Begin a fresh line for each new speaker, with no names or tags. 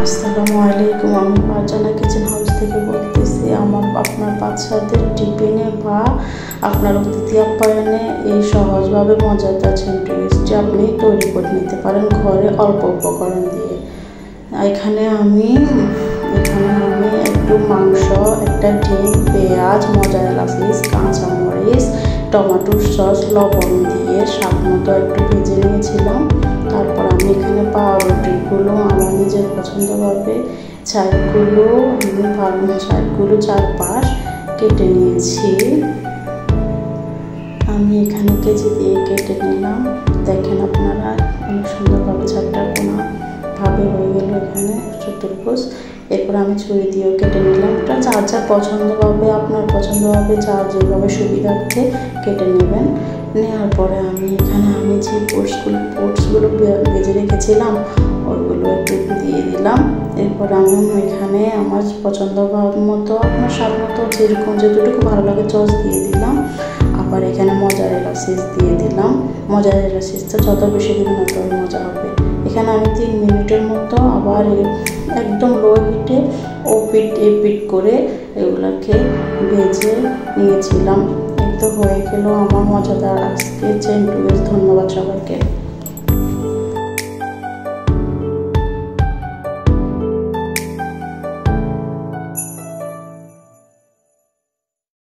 আসসালামু আলাইকুম। আমি ফারজানা কিচেন হাউস থেকে বলতেছি। আপনার বাচ্চাদের টিফিনে বা আপনার অতিথি আপ্যায়নে এই সহজভাবে মজাদার স্যান্ডউইচটি আপনি তৈরি করে নিতে পারেন ঘরে অল্প উপকরণ দিয়ে। এখানে আমি একটু মাংস, একটা ডিম, পেঁয়াজ, মোজারেলা চিজ, কাঁচামরিচ, টমেটো সস, লবণ দিয়ে স্বাদ মতো একটু ভেজে নিয়েছিলাম। তারপর আমি এখানে পাউরুটিগুলো আমার নিজের পছন্দভাবে সাইডগুলো চারপাশ কেটে নিয়েছি। আমি এখানে কেজি দিয়ে কেটে নিলাম। দেখেন আপনারা অনেক সুন্দরভাবে চারটা কোনাভাবে হয়ে গেল এখানে চতুর্ভুজ। এরপর আমি ছুরি দিয়েও কেটে নিলাম। এটা যার পছন্দভাবে, আপনার পছন্দভাবে যার যেভাবে সুবিধার্থে কেটে নেবেন। নেওয়ার পরে আমি যে পোর্টসগুলো ভেজে রেখেছিলাম ওইগুলো একটু দিয়ে দিলাম। এরপর আমি এখানে আমার পছন্দ মতো, আপনার স্বাদ মতো যতটুকু ভালো লাগে সস দিয়ে দিলাম। আবার এখানে মোজারেলা চিজ দিয়ে দিলাম। মোজারেলা চিজটা যত বেশি দিবেন তত মজা হবে। এখানে আমি 3 মিনিটের মতো আবার একদম লো হিটে এপিট করে এগুলোকে ভেজে নিয়েছিলাম। এই তো হয়ে গেল আমার মজাদার আজকে স্যান্ডউইচ। ধন্যবাদ সবাইকে।